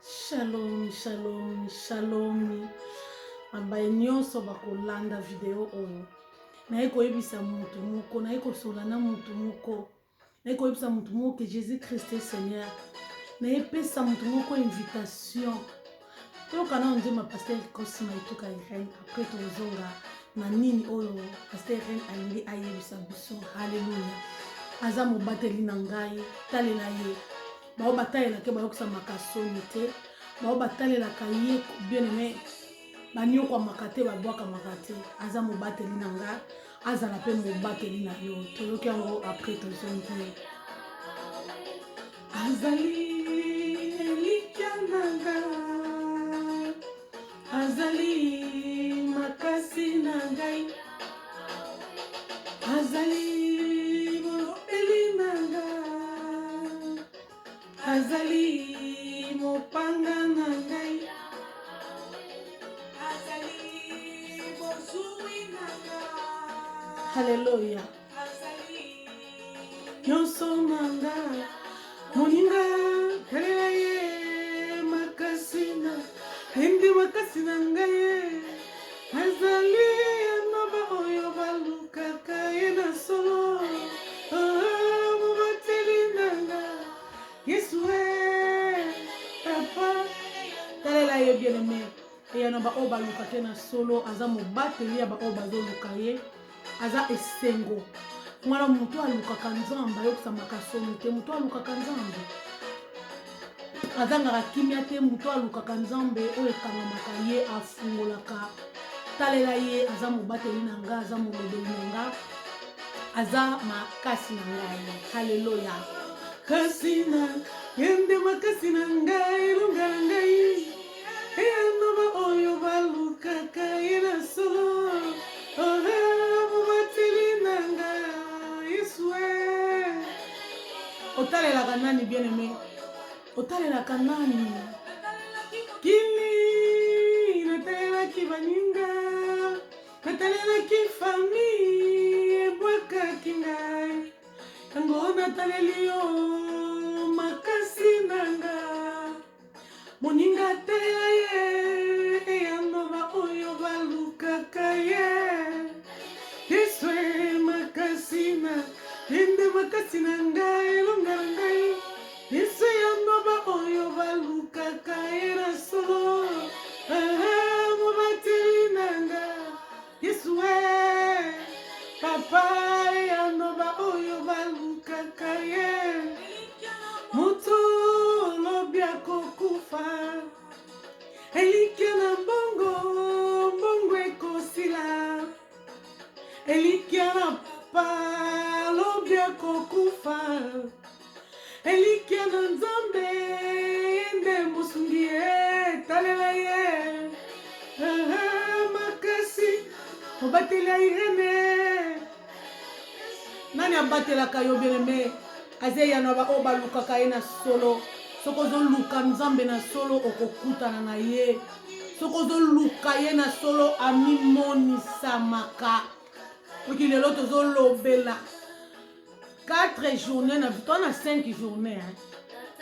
Shalom, shalom, shalom. Ambaye nyonso bakolanda video oyo. Naye koyebisa mutu moko, naye kosolana mutu moko. Naye koyebisa mutu moko que Jésus Christ est Seigneur. Naye pesa mutu moko invitation. Toka na onde ma pasteur Cosma ituka Irene après tozonga na nini oyo pasteur Irene alingi ayebisa biso. Hallelujah. Aza mobateli na ngai, talela ye. Bao batalela ke bayokisa makasoni te. Bao batalela ka ye bien aimé. Banyo kwa makate babwaka makate. Aza mobateli na nga, azala pe mobateli na yo. Toyoki yango après tozongi. Azali elikiananga. Azali makasi na ngai. Azali moeli na ngai. Azali mopanga na ngai. Azali bozui na ngai. Hallelujah. Azali nyonso na ngai. Moninga kalela ye makasi na hindi makasi na ngai. Azali anoba oyo balukaka ye na solo. Mobateli na ngai. Yesue papa talela ye bien aimé. Et anoba oyo balukaka na solo. Aza mobateli ya ba oyo bazoluka ye. Aza esengo. Mwana mutu alukaka nzambe ayokisa makasoni te. Mutu alukaka nzambe azangaka kimia te. Mutu alukaka nzambe oyo ekamamaka ye afungolaka. Talela ye aza mobateli na nga, aza molobeli na nga, aza makasi na ngai. Haleluya. Kasi na yende makasi na ngai lunga na ngai. Eyanoba oyo balukaka ye na solo. Mobateli na nga Yesue. Otalelaka nani bien aimé? Otalelaka nani? Kili natalelaki baninga, natalelaki famille ebwakaki ngai. Yango nataleli yo makasi na nga. Moninga talela ye eyanoba oyo balukaka ye. Yesue makasi na yende makasi na ngai elonga na ngai. Yesue yanoba oyo balukaka ye na solo. Mobateli na nga. Yesue papa yanoba oyo balukaka ye. Mutu lobi akokufa. Elikia na bongo, bongo ekosila. Elikia na papa lobi akokufa. Elikia na nzambe ende musungi ye talela ye. Makasi obatela Irene. Nani abatelaka yo bien aimé? Azeya na ba obalukaka ye na solo. Sokozo luka nzambe na solo okokutana na ye. Sokozo luka ye na solo amimoni samaka. Oki lelo tozo lobela 4 journées na toi na 5 journées hein.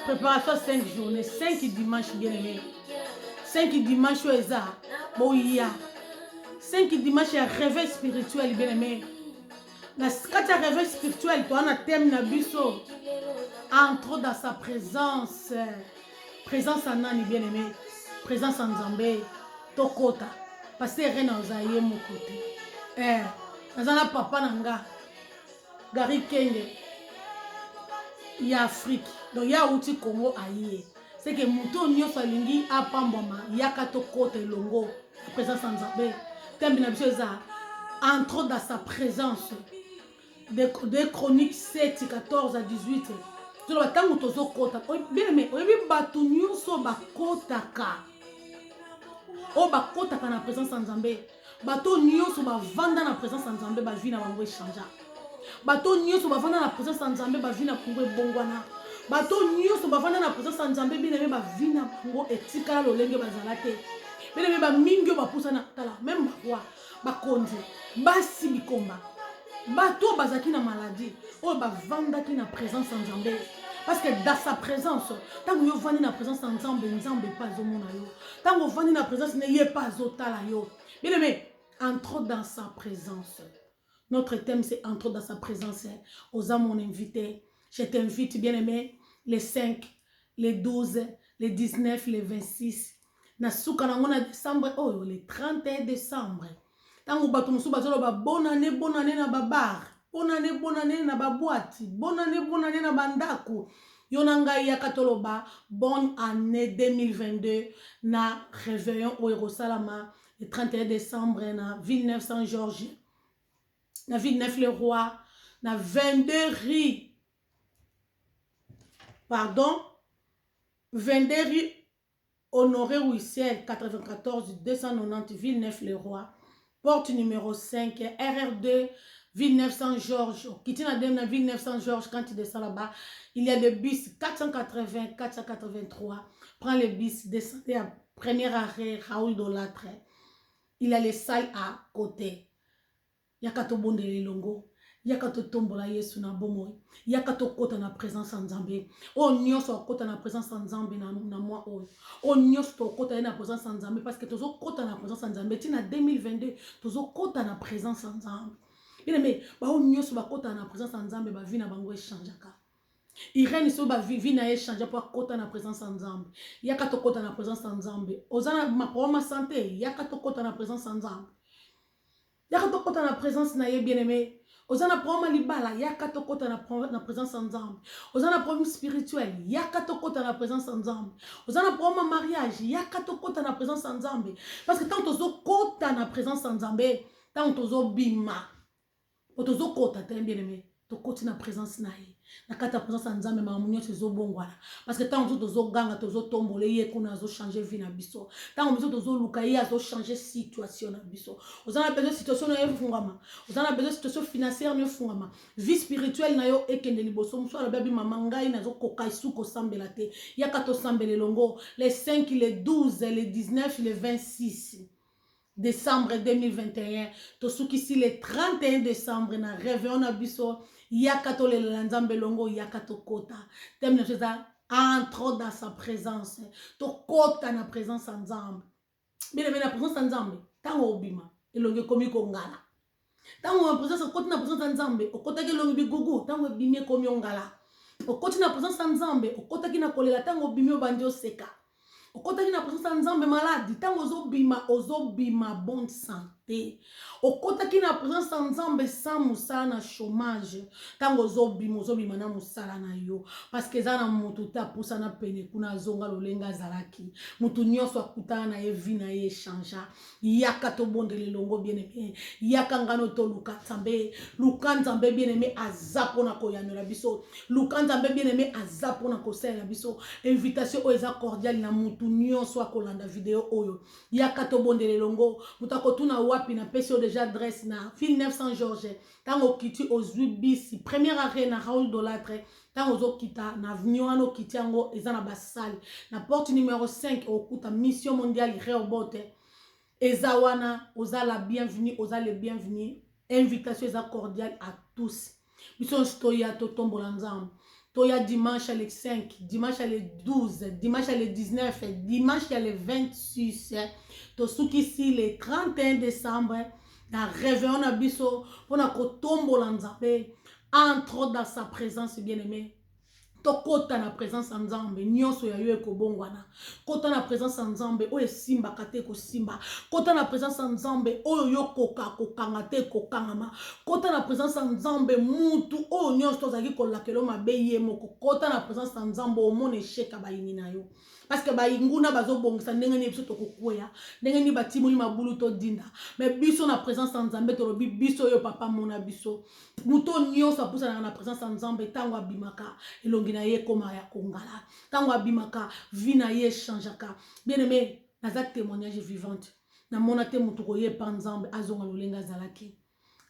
Préparation 5 journées, 5 dimanches bien aimé. 5 dimanches eza boya. 5 dimanches ya réveil spirituel bien aimé. Na 4 réveil spirituel toi na thème na biso. Entre dans sa présence. Présence en nani bien aimé. Présence en Nzambe. Tokota. Parce que rien ozaye mon côté. Nazana papa nanga. Gary Kenge. Ya Afrique. Donc ya outi Congo aye. C'est que muto nyoso alingi apamboma yaka tokota elongo. Présence en Nzambe. Thème na biso eza entre dans sa présence. Des Chroniques 7, 14 à 18. Tu vas tant que tu kota. Bien aimé, oyebi batu nyonso bakotaka. O bakotaka na présence en Nzambe. Bato nyonso bavanda na présence en Nzambe ba vie na bango échangea. Bato nyonso bavanda na présence en Nzambe ba vie na kongo ebongwana. Bato nyonso bavanda na présence en Nzambe bien aimé ba vie na kongo etikala lolenge bazala te. Bien aimé ba mingi ba pousa na tala même ba roi ba konzi basi bikomba. Bato bazaki na maladie. O bavanda ki na présence en Nzambe. Parce que dans sa présence, tant que vous venez dans la présence ensemble, ensemble pas au monde. Tant que vous venez dans la présence, n'ayez pas au talayo. Bien aimé, entre dans sa présence. Notre thème, c'est entre dans sa présence. Aux âmes, mon invité. Je t'invite, bien aimé, les 5, les 12, les 19, les 26. Na souka na ngona décembre, oh, le 31 décembre. Tant que vous venez dans bonne année na babar. Bonne année na baboite. Bonne année na bandaku. Yonanga yakatoloba, bonne année 2022 na réveillon au Yerusalem le 31 décembre na Villeneuve Saint-Georges. Na Villeneuve-le-Roi, na 22 rue. Pardon, 22 rue Honoré Roussel, 94 290 Villeneuve-le-Roi. Porte numéro 5, RR2, Villeneuve Saint-Georges. Quittez la Villeneuve Saint-Georges, quand tu descends là-bas, il y a le bus 480, 483. Prends le bus, descendez à premier arrêt, Raoul Dolâtre. Il y a les salles à côté. Yakato bonde longo. Yakato tombola yesu na bomoy. Yakato kota na présence en Zambé. O nyoso kota na présence en Zambé na moi oy. O nyoso kota na présence en Zambé parce que tozo kota na présence en Zambé. Tina 2022 tozo kota na présence en Zambé. Bien mais ba o nyoso ba kota na présence en Zambé ba vie na bango échangeaka. Irene so ba vie na échange pour kota na présence en Zambé. Yakato kota na présence en Zambé. Ozana ma problème santé. Yakato kota na présence en Zambé. Yakato kota na présence na ye bien aimé. Ozana problème libala. Yakato kota na présence ensemble. Ozana problème spirituel. Yakato kota na présence ensemble. Ozana problème mariage. Yakato kota na présence ensemble. Parce que tant tozo kota na présence ensemble, tant tozo bima. Tozo kota bien aimé. To koti na présence na ye. Na kata présence ensemble ma munyo tozo bongwala. Parce que tant tozo ganga tozo tombole ye kuna zo changer vie na biso. Tant tozo luka ye zo changer situation na biso. Ozana besoin situation na ye fungama. Ozana besoin situation financière na fungama. Vie spirituelle na yo ekende liboso muso la baby mama ngai na zo kokai suko sambela te. Yakato sambele longo les 5, les 12, les 19, les 26 décembre 2021. Tosuki si le 31 décembre na réveillon na biso. Yakato le lanzambe longo yakato kota. Thème de ça entre dans sa présence. To kota na présence ensemble. Bien la présence ensemble. Tango obima elonge komi kongala. Tango na présence kota na présence ensemble. Okota ke longe bigugu tango bimie komi ongala. Okoti na présence ensemble. Okota ki na kolela tango bimio banjo seka. Okota ki na présence ensemble malade. Tango ozobima bonne santé. Okota ki na présence ensemble sans musala na chômage. Tango ozobima na musala na yo. Parce que za na mutu ta pusa na pene kuna zonga lolenga zalaki. Mutu nyonso akutana na ye vi na ye changea. Yaka to bondele longo bien aimé. Yaka ngano to luka nzambe. Luka nzambe bien aimé azapo na koyanola biso. Luka nzambe bien aimé azapo na kosela biso. Invitation o eza cordiale na mutu nyonso akolanda video oyo. Yaka to bondele longo. Mutako tuna wapi na pesi déjà adresse na Villeneuve Saint-Georges. Tango kiti ozwi bisi premier arrêt na Raoul Dolâtre. Tango ozo kita na avenue ano kiti yango eza na basale. Na porte numéro 5 okuta mission mondiale Rehoboth. Eza wana oza la bienvenue, oza le bienvenu. Invitation eza cordiale à tous. Biso stoya to tombola nzambe. Toya dimanche le 5, dimanche le 12, dimanche le 19, dimanche le 26. Tosuki si le 31 décembre. Na réveillon na biso. Pona kotombola nzambe. Entre dans sa présence bien aimé. Kota na présence en Nzambe nyonso ya yo ekobongwana. Kota na présence en Nzambe o esimba kate ko simba. Kota na présence en Nzambe o yo koka kokanga te kokangama. Kota na présence en Nzambe mutu o nyonso zaki kolakelo mabe ye moko. Kota na présence en Nzambe o mone sheka bayini na yo. Parce que bayinguna bazo bongisa ndenge ni biso to kokwea. Ndenge ni batimoli mabulu to dinda. Mais biso na présence en Nzambe to lobi biso yo papa mona biso. Muto nyonso apusa na présence en Nzambe tango abimaka elongi na ye koma ya kongala. Tango abimaka vie na ye changeaka. Bien aimé, naza témoignage vivante. Na mona te mutu koye pa Nzambe azonga lolenga zalaki.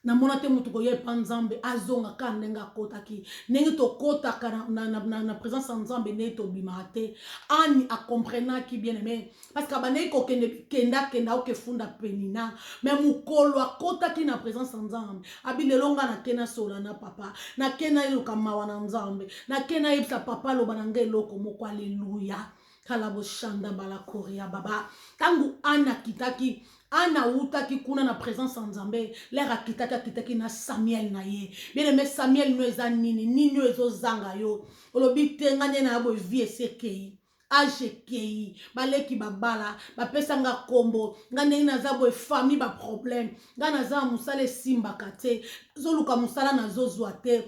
na mona te mutu ko ye pa nzambe azonga ka ndenge akotaki ndenge tokotaka na présence ya nzambe ndenge tobimaka te ani akomprenaki bien aimé parce que bandeki kokende kenda okefunda penina mais mokolo akotaki na présence ya nzambe abi lelo nga nake nasola na papa nake nayeluka mawa na nzambe nake nayebisa papa aloba na nga eloko moko aleluya kala boshanda bala korea baba tangu ana kitaki ana utaki kuna na présence en nzambe l'air akitaki na Samuel na ye bien aimé Samuel no eza nini ezo zanga yo olobi tengane na bo vie esekei ajekei baleki babala bapesa nga kombo nga ndenge naza boye famille ba problème nga naza musala esimbaka te zoluka musala nazozwa te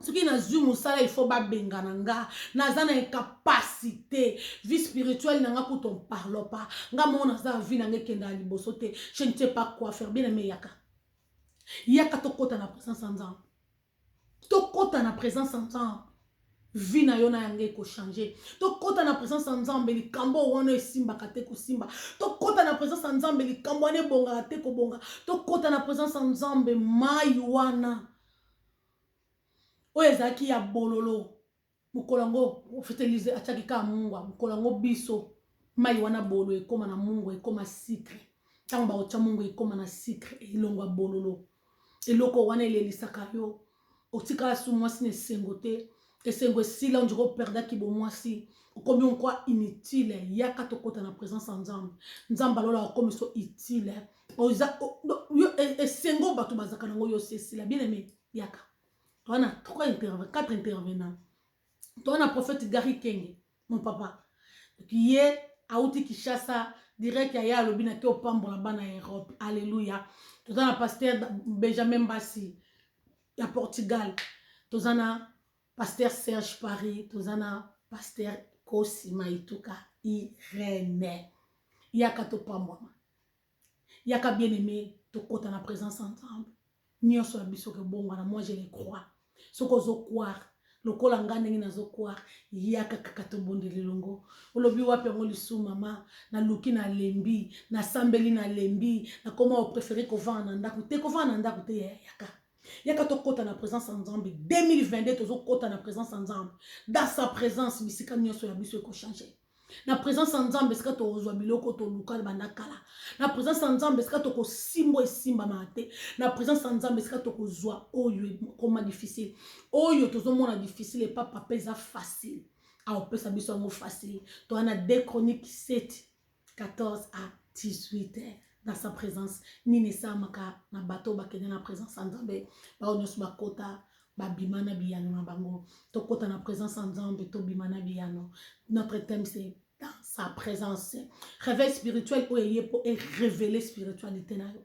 soki nazwi mosala il faut babengana nga naza na incapacité vie spirituelle nanga kuta on parle pas nga mo naza vie nanga ekenda liboso te je ne sais pas quoi faire bien aimé yaka tokota na présence en nzambe tokota na présence en nzambe vie na yo na yango ekochanger tokota na présence en nzambe likambo wana esimbaka te kosimba tokota na présence en nzambe likambo wana ebongaka te kobonga tokota na présence en nzambe mai wana oyo ezalaki ya bololo mokolo yango ofetelize atiaki kaka mungwa mokolo yango biso mai wana bolo ekoma na mungwa ekoma sikre ntango baotya mungwa ekoma na sikre elongo ya bololo eloko wana elelisaka yo otikala su mwasi na esengo te esengo esila ondiko operdaki bomwasi okomi onkwa inutile yaka tokota na présence ya nzambe nzambe alola okomi so utile esengo bato bazaka nango yo sesila bien aimé yaka on a 4 intervenants. On a prophète Gary Kenge, mon papa. Qui est à Outi Kishasa, direct à Yaya Lobina, qui est au Pambo là-bas en Europe. Alléluia. On a pasteur Benjamin Bassi, à Portugal. On a pasteur Serge Paris. On a pasteur Kosi Maïtuka, Irene. Yaka to Pambo. Yaka bien aimé, to kote na présence ensemble. Nyonso ya biso ke bongwana, moi je les crois. Soko zo croire lokola nga ndenge nazo croire yaka kaka tobondeli longo olobi wapi yango lisu mama na luki na lembi na sambeli na lembi na koma o préféré kovanda na ndako te kovanda na ndako te yaka tokota na présence en nzambe 2022 tozokota na présence en nzambe dans sa présence bisika nyonso ya biso ekochanger na présence en nzambe esika tozwa biloko toluka banda kala na présence en nzambe esika tokosimba esimbama te na présence en nzambe esika tokozwa oyo ekoma difficile oyo tozomona difficile epa papa eza facile aopesa biso yango facile toana 2 Chroniques 7 14 à 18 dans sa présence nini esamaka na bato bakende na présence en nzambe bao nyonso bakota babimana biyano na bango tokota na présence en nzambe tobimana biyano notre thème c'est dans sa présence réveil spirituel et révéler spiritualité na yo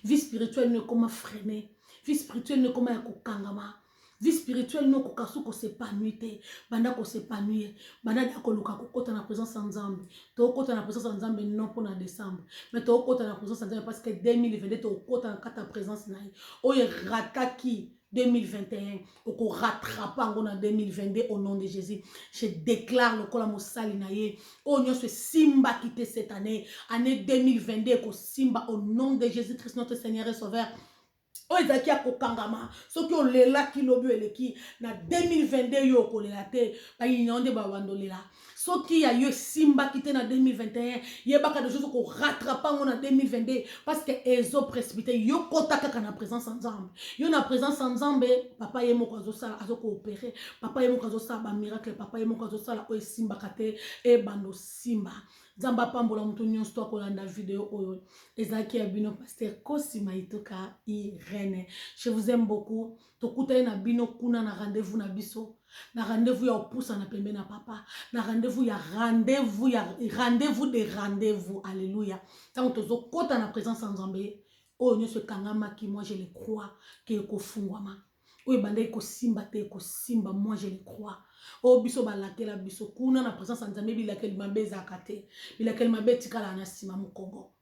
vie spirituelle ne comment freiner vie spirituelle ne comment yakokangama vie spirituelle no kokasu ko s'épanouir te banda ko s'épanouir banda da ko luka ko kota na présence en nzambe to kota na présence en nzambe non pour na décembre mais to kota na présence en nzambe parce que 2022 to kota na kata présence na oyo rataki 2021 oko rattrapa ngo na 2022 au nom de Jésus je déclare le kola mosali na ye o nyonso simba quitté cette année 2022 ko simba au nom de Jésus Christ notre Seigneur et Sauveur. Oizaki ya kokangama soki olela kilobi eleki na 2022 yo kolela te ba yinonde ba wandolela soki ya yo simba kite na 2021 yebaka de choses ko rattrapa ngo na 2022 parce que ezo précipité yo kota kaka na présence ensemble yo na présence ensemble papa ye moko azosala azoko opérer papa ye moko azosala ba miracle papa ye moko azosala o simba kate e bando simba Zamba pambola mutu nyonso to kolanda vidéo oyo ezaki ya bino pasteur Kosi Maïtuka Irene. Je vous aime beaucoup. Tokuta na bino kuna na rendez-vous na biso. Na rendez-vous ya opusa na pembe na papa. Na rendez-vous ya rendez-vous des rendez-vous. Alléluia. Tant tozo kota na présence en Nzambe. Oyo nyonso kangama ki moi je le crois que ekofungwama. Oyo bande ko simba te ko simba moi je le crois. O biso balakela biso kuna na présence en Nzambe bilakeli mabe zakate bilakeli mabe tikala na sima mukongo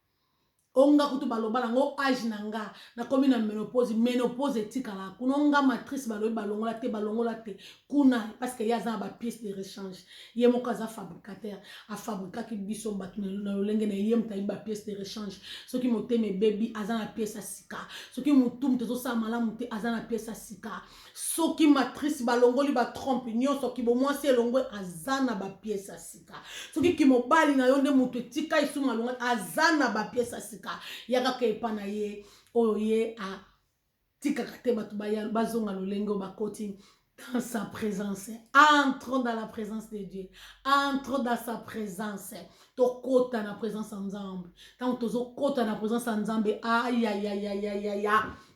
onga kutu baloba nango age nanga na komi na ménopause etikala kuna onga matrice balobi balongola te kuna parce que yaza ba pièce de rechange ye moko aza fabricateur afabrikaki biso bato na lolenge na ye mutayi ba pièce de rechange soki motema ebebi aza na pièce ya sika soki motumu tozosala malamu te aza na pièce ya sika soki matrice balongoli batrompe nyonso kibomwasi elongwe aza na ba pièce ya sika soki kimobali na yo nde moto etika isumu alonga aza na ba pièce ya sika yaka ke epa na ye oyo ye atikaka te bato bazonga lolenge bakoti dans sa présence. Entrons dans la présence de Dieu. Entrons dans sa présence. Tokota na présence ensemble. Tant tozo kota na présence ensemble. Aïe aïe aïe aïe aïe aïe.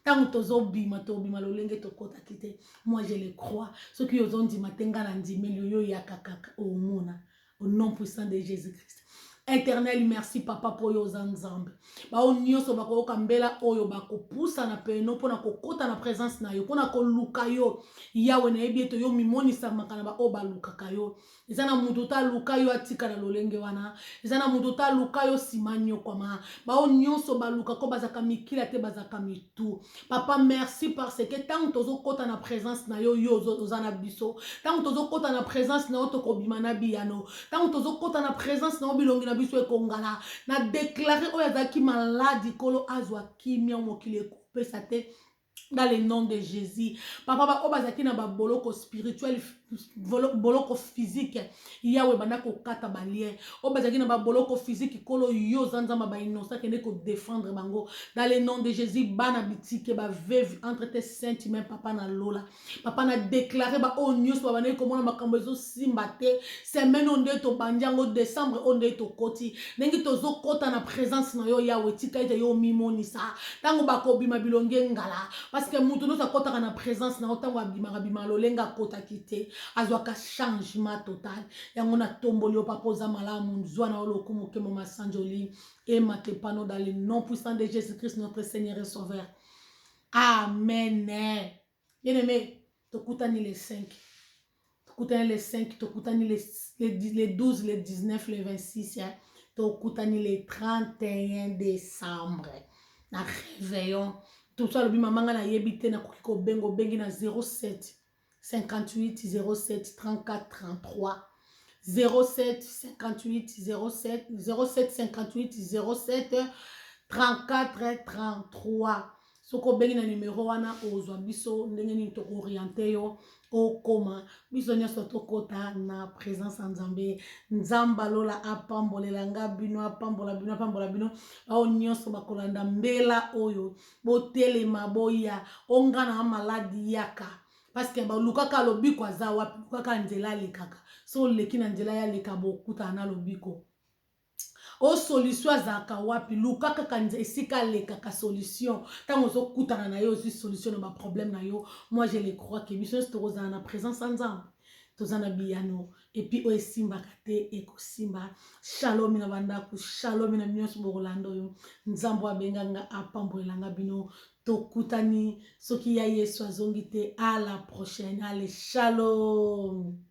Tant tozo bima lolenge tokota kite. Moi je le crois. Ceux qui ont dit matenga na ndime yo yakaka au mona. Au nom puissant de Jésus-Christ. Éternel, merci papa pour yo zanzambe. Ba o nyonso bako kambela oyo bako poussa na peno pona ko kota na présence na yo pona ko luka yo yawe na ebieto yo mimoni sa makana ba o ba luka kayo. Ezana mutu ta luka yo atika na lolenge wana. Ezana mutu ta luka yo simanyo kwama. Ba o nyonso ba luka ko bazaka mikila te bazaka mitu. Papa merci parce que tant tozo kota na présence na yo yo ozana biso. Tant tozo kota na présence na yo to ko bimana biyano. Tant tozo kota na présence na yo bilongi na biso ekongala na déclarer oyo azalaki maladi kolo azwa kimia mokili ekopesa te dans le nom de Jésus. Papa o bazaki na ba boloko spirituel boloko physique yawe banda ko kata balien o bazaki na ba boloko physique kolo yo zanzama ba innocent kende ko défendre bango dans le nom de Jésus bana bitike ba veuve entre tes saintes mains papa na lola papa na déclarer ba o news ba bana ko mona makambo zo simba te semaine onde to banjango décembre onde to koti nengi to zo kota na présence na yo yawe tika ite yo mimoni sa tango bako bima bilonge ngala parce que mutu no sa kota na présence na otango abima lolenga kota kite azwaka changement total yango na tomboli opapoza malamu nzwa na olokumu ke mama sanjoli et matepano dans le nom puissant de Jésus-Christ notre Seigneur et Sauveur. Amen. Bien aimé, tokutani les 5. Tokutani les 5, tokutani les 12, les 19, les 26, tokutani les 31 décembre. Na réveillon. Tout ça le bimamanga na yebite na kokiko bengo bengi na 07 58 07 34 33 07 58 07 07 58 07 34 33 soko bengi na numéro wana ozwa biso ndenge nini to orienté yo okoma biso nyonso tokota na présence ya Nzambe Nzamba lola apambolela nga bino apambola bino ao nyonso bakolanda mbela oyo botelema boya onga na maladi yaka parce que ba lukaka lobiko aza wapi lukaka nzela lekaka so leki na nzela ya leka bokuta na lobiko o solution azaka wapi lukaka kanze esika lekaka solution tango zo kutana na yo aussi solution na ba problème na yo moi je le crois que biso toza na présence ensemble tozana biyano et puis o esimba kate ekosimba shalom na bandaku shalom na nyonso bokolanda yo nzambo abenganga apambolelanga bino tokutani soki ya Yesu azongi te à la prochaine allez shalom.